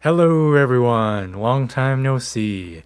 Hello, everyone. Long time no see.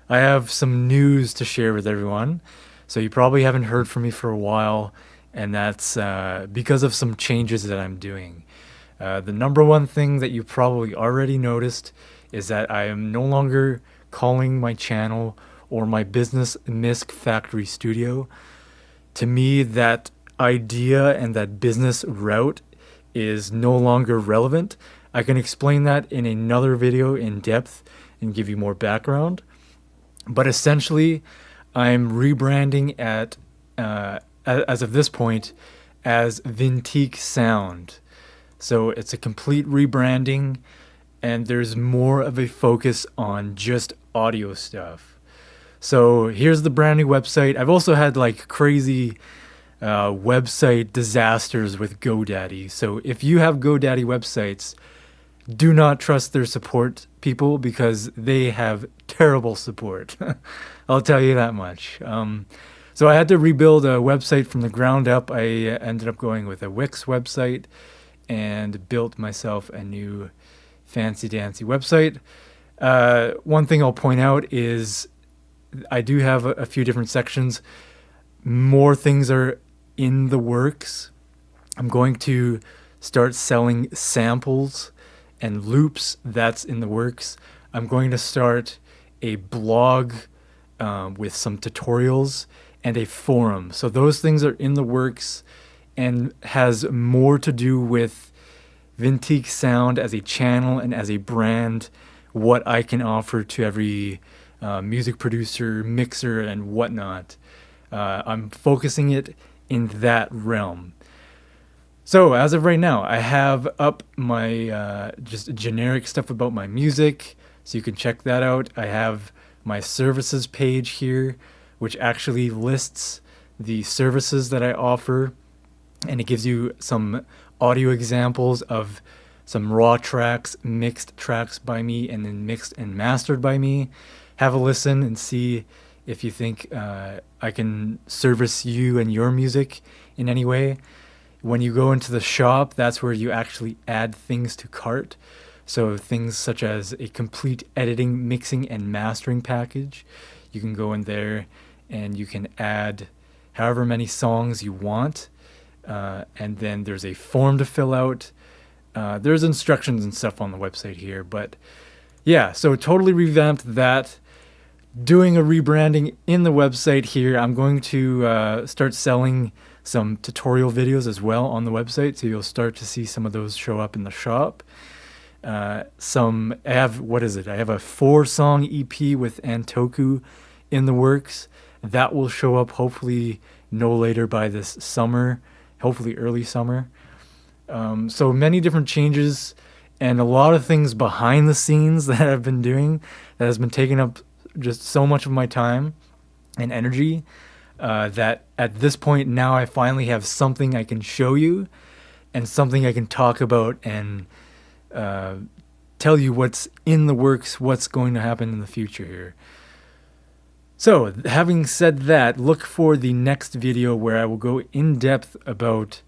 I have some news to share with everyone. So, you probably haven't heard from me for a while, and that's because of some changes that I'm doing. The number one thing that you probably already noticed is that I am no longer calling my channel or my business Misc Factory Studio. To me, that idea and that business route is no longer relevant. I can explain that in another video in depth and give you more background. But essentially, I'm rebranding as of this point, as Vintique Sound. So it's a complete rebranding, and there's more of a focus on just audio stuff. So here's the brand new website. I've also had like crazy website disasters with GoDaddy. So if you have GoDaddy websites, do not trust their support people because they have terrible support. I'll tell you that much. So I had to rebuild a website from the ground up. I ended up going with a Wix website and built myself a new fancy dancy website. One thing I'll point out is I do have a few different sections. More things are in the works. I'm going to start selling samples and loops. That's in the works. I'm going to start a blog with some tutorials and a forum. So those things are in the works and has more to do with Vintique Sound as a channel and as a brand, what I can offer to every music producer, mixer, and whatnot. I'm focusing it in that realm. So as of right now, I have up my just generic stuff about my music, so you can check that out. I have my services page here, which actually lists the services that I offer, and it gives you some audio examples of some raw tracks, mixed tracks by me, and then mixed and mastered by me. Have a listen and see if you think I can service you and your music in any way. When you go into the shop, that's where you actually add things to cart. So things such as a complete editing, mixing, and mastering package. You can go in there and you can add however many songs you want. And then there's a form to fill out. There's instructions and stuff on the website here. But yeah, so totally revamped that. Doing a rebranding in the website here. I'm going to start selling some tutorial videos as well on the website, so you'll start to see some of those show up in the shop. I have a 4-song EP with Antoku in the works. That will show up hopefully no later by this summer, hopefully early summer. So many different changes and a lot of things behind the scenes that I've been doing that has been taking up just so much of my time and energy. That at this point now I finally have something I can show you and something I can talk about and tell you what's in the works, what's going to happen in the future here. So having said that, look for the next video where I will go in depth about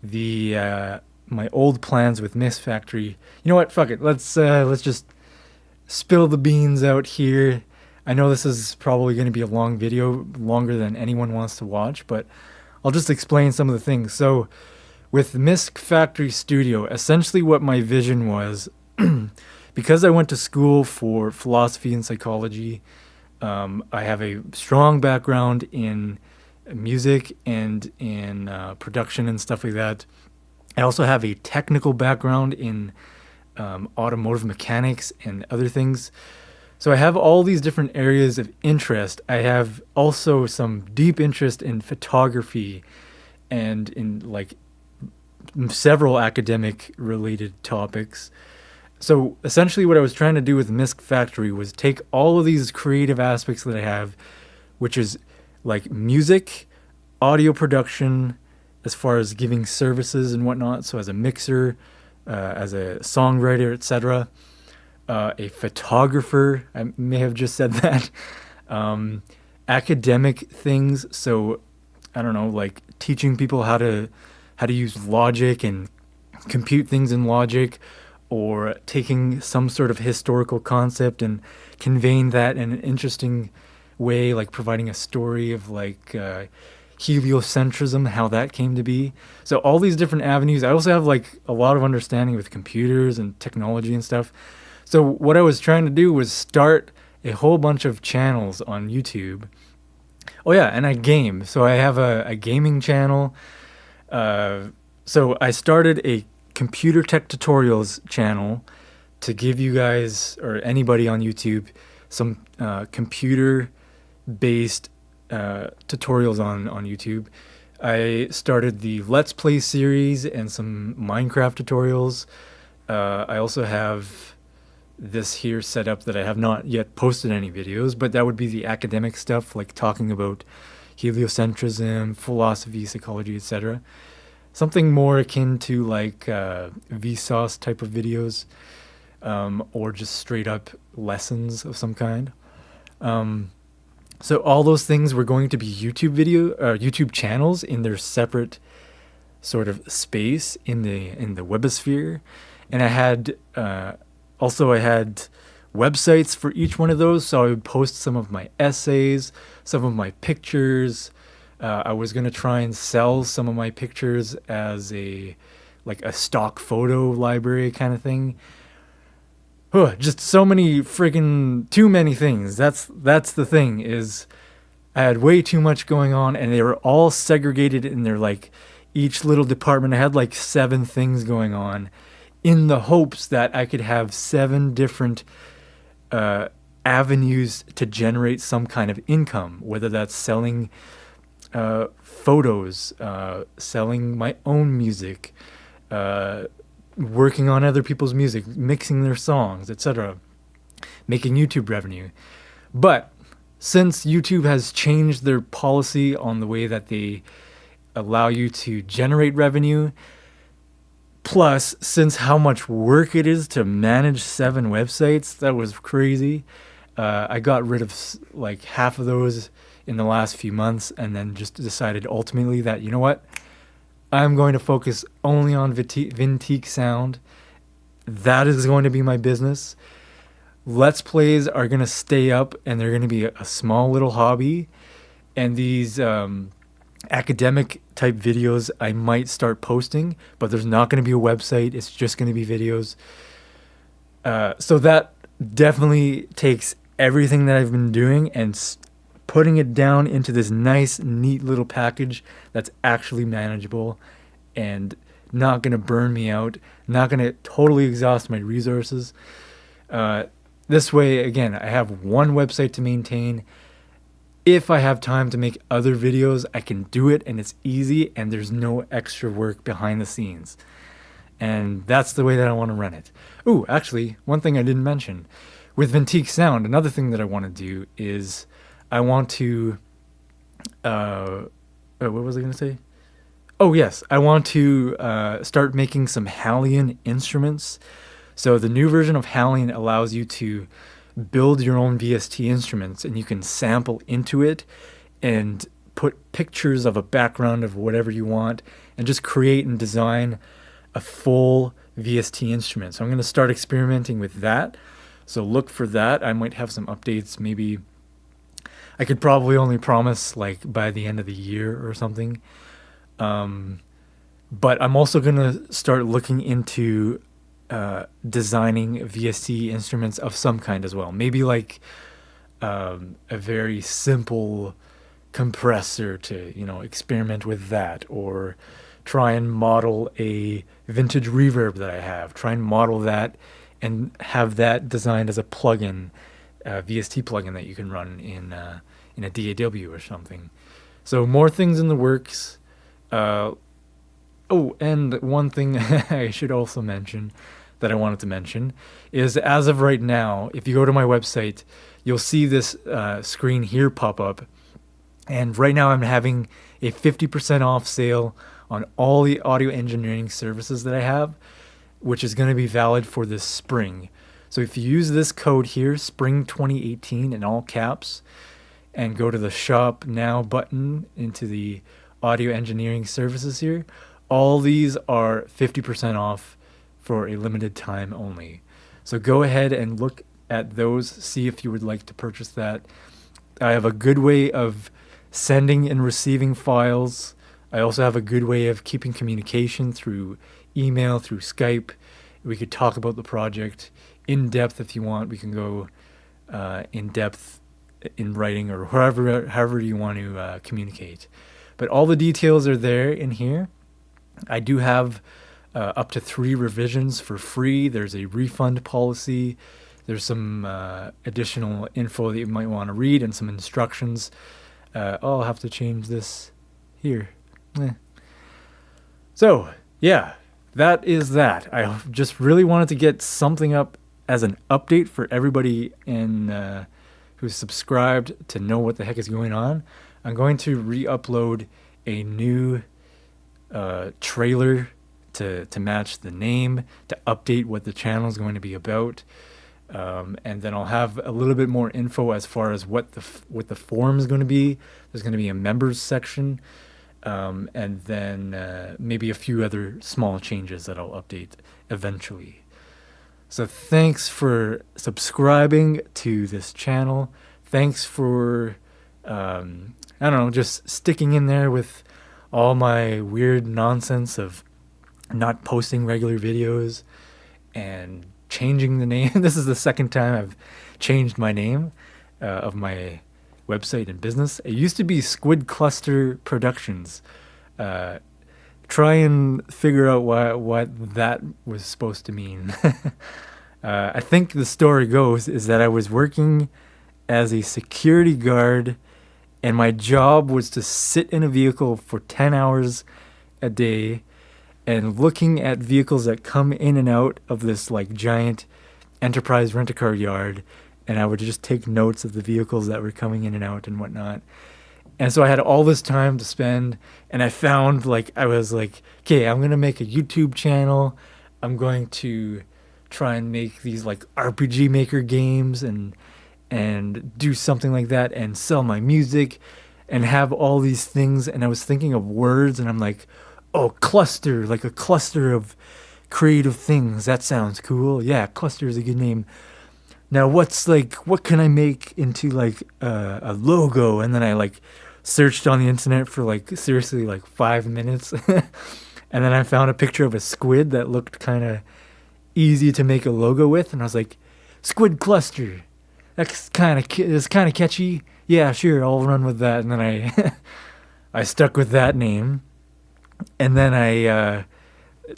the my old plans with Misc Factory. You know what? Fuck it. Let's just spill the beans out here. I know this is probably going to be a long video, longer than anyone wants to watch, but I'll just explain some of the things. So with Misc Factory Studio, essentially what my vision was, because I went to school for philosophy and psychology, I have a strong background in music and in production and stuff like that. I also have a technical background in automotive mechanics and other things. So I have all these different areas of interest. I have also some deep interest in photography and in like several academic related topics. So essentially what I was trying to do with Misc Factory was take all of these creative aspects that I have, which is like music, audio production, as far as giving services and whatnot. So as a mixer, as a songwriter, etc., a photographer, I may have just said that, academic things. So I don't know, like teaching people how to use Logic and compute things in Logic, or taking some sort of historical concept and conveying that in an interesting way, like providing a story of like heliocentrism, how that came to be. So all these different avenues. I also have like a lot of understanding with computers and technology and stuff. So what I was trying to do was start a whole bunch of channels on YouTube. Oh yeah, and I game. So I have a gaming channel. So I started a computer tech tutorials channel to give you guys or anybody on YouTube some computer based tutorials on YouTube. I started the Let's Play series and some Minecraft tutorials. I also have this here set up that I have not yet posted any videos, but that would be the academic stuff, like talking about heliocentrism, philosophy, psychology, etc. Something more akin to like Vsauce type of videos, or just straight up lessons of some kind. So all those things were going to be YouTube channels in their separate sort of space in the webosphere, and I had websites for each one of those. So I would post some of my essays, some of my pictures. I was gonna try and sell some of my pictures as a stock photo library kind of thing. Just so many freaking too many things. That's the thing, is I had way too much going on, and they were all segregated in their like each little department. I had like 7 things going on in the hopes that I could have 7 different avenues to generate some kind of income, whether that's selling photos, selling my own music, working on other people's music, mixing their songs, etc., making YouTube revenue. But since YouTube has changed their policy on the way that they allow you to generate revenue, plus since how much work it is to manage 7 websites, that was crazy. I got rid of like half of those in the last few months, and then just decided ultimately that, you know what, I'm going to focus only on Vintique Sound. That is going to be my business. Let's Plays are going to stay up, and they're going to be a small little hobby. And these academic type videos I might start posting, but there's not going to be a website. It's just going to be videos. So that definitely takes everything that I've been doing and putting it down into this nice, neat little package that's actually manageable and not going to burn me out, not going to totally exhaust my resources. This way, again, I have one website to maintain. If I have time to make other videos, I can do it, and it's easy, and there's no extra work behind the scenes. And that's the way that I want to run it. Ooh, actually, one thing I didn't mention. With Vintique Sound, another thing that I want to do is I want to, what was I going to say? Oh, yes. I want to start making some Hallian instruments. So the new version of Hallian allows you to build your own VST instruments, and you can sample into it and put pictures of a background of whatever you want and just create and design a full VST instrument. So I'm going to start experimenting with that. So look for that. I might have some updates, maybe. I could probably only promise like by the end of the year or something. But I'm also going to start looking into designing VST instruments of some kind as well. Maybe like a very simple compressor to, experiment with that, or try and model a vintage reverb that I have. Try and model that and have that designed as a plugin, VST plugin that you can run in a DAW or something. So more things in the works. Oh, and one thing I should also mention that I wanted to mention is, as of right now, if you go to my website, you'll see this screen here pop up. And right now I'm having a 50% off sale on all the audio engineering services that I have, which is going to be valid for this spring. So if you use this code here, spring 2018 in all caps, and go to the shop now button into the audio engineering services here, all these are 50% off for a limited time only. So go ahead and look at those, see if you would like to purchase that. I have a good way of sending and receiving files. I also have a good way of keeping communication through email, through Skype. We could talk about the project in depth if you want. We can go in depth in writing or however you want to communicate. But all the details are there in here. I do have up to 3 revisions for free. There's a refund policy. There's some additional info that you might want to read and some instructions. I'll have to change this here. So, yeah, that is that. I just really wanted to get something up as an update for everybody who's subscribed to know what the heck is going on. I'm going to re-upload a new trailer to match the name, to update what the channel is going to be about. And then I'll have a little bit more info as far as what the forum is going to be. There's going to be a members section, and then maybe a few other small changes that I'll update eventually. So thanks for subscribing to this channel. Thanks for, just sticking in there with all my weird nonsense of not posting regular videos and changing the name. This is the second time I've changed my name of my website and business. It used to be Squid Cluster Productions. Try and figure out what that was supposed to mean. I think the story goes is that I was working as a security guard, and my job was to sit in a vehicle for 10 hours a day and looking at vehicles that come in and out of this like giant enterprise rent-a-car yard, and I would just take notes of the vehicles that were coming in and out and whatnot. And so I had all this time to spend, and I found I was like, okay, I'm gonna make a YouTube channel. I'm going to try and make these like RPG Maker games and do something like that and sell my music and have all these things. And I was thinking of words, and I'm like, oh, cluster, like a cluster of creative things. That sounds cool. Yeah, cluster is a good name. Now what can I make into like a logo? And then I searched on the internet for seriously 5 minutes. And then I found a picture of a squid that looked kind of easy to make a logo with. And I was like, squid cluster. That's kind of catchy. Yeah, sure, I'll run with that. And then I stuck with that name. And then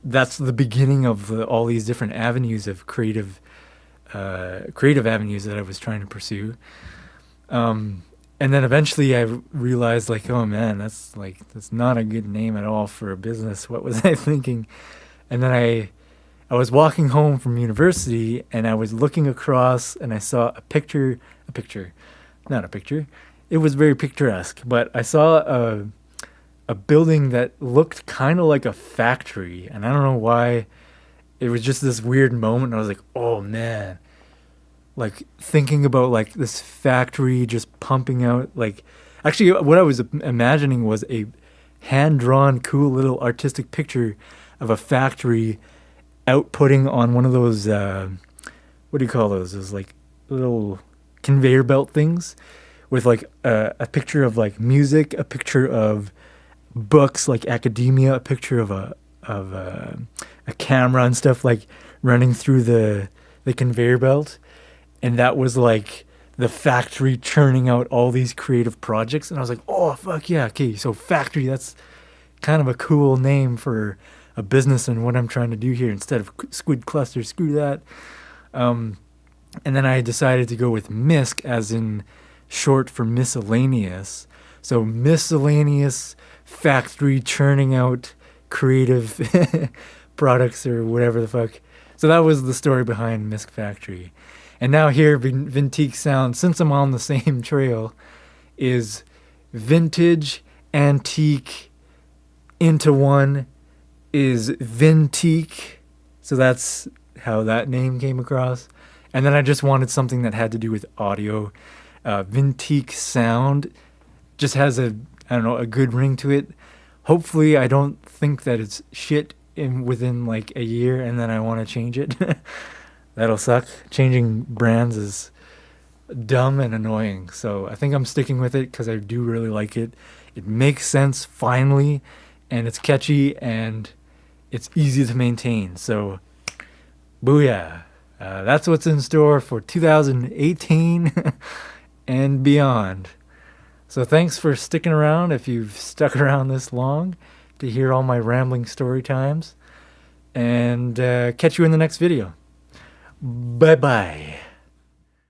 that's the beginning of all these different avenues of creative avenues that I was trying to pursue. And then eventually I realized oh man, that's not a good name at all for a business. What was I thinking? And then I was walking home from university, and I was looking across, and I saw a picture, not a picture. It was very picturesque, but I saw a building that looked kind of like a factory, and I don't know why. It was just this weird moment. I was like, oh man, thinking about this factory just pumping out actually what I was imagining was a hand-drawn cool little artistic picture of a factory outputting on one of those what do you call those little conveyor belt things with a picture of music, a picture of books academia, a picture of a camera and stuff running through the conveyor belt. And that was the factory churning out all these creative projects. And I was like, oh fuck yeah, okay, so factory, that's kind of a cool name for a business and what I'm trying to do here instead of squid cluster. Screw that. And then I decided to go with MISC, as in short for miscellaneous. So miscellaneous factory churning out creative products or whatever the fuck. So that was the story behind MISC Factory. And now here, Vintique Sound, since I'm on the same trail, is vintage, antique, into one is Vintique. So that's how that name came across. And then I just wanted something that had to do with audio. Vintique Sound just has a good ring to it. Hopefully I don't think that it's shit within like a year and then I want to change it. That'll suck. Changing brands is dumb and annoying. So I think I'm sticking with it because I do really like it. It makes sense finally, and it's catchy and it's easy to maintain. So booyah. That's what's in store for 2018 and beyond. So thanks for sticking around if you've stuck around this long to hear all my rambling story times. And catch you in the next video. Bye-bye.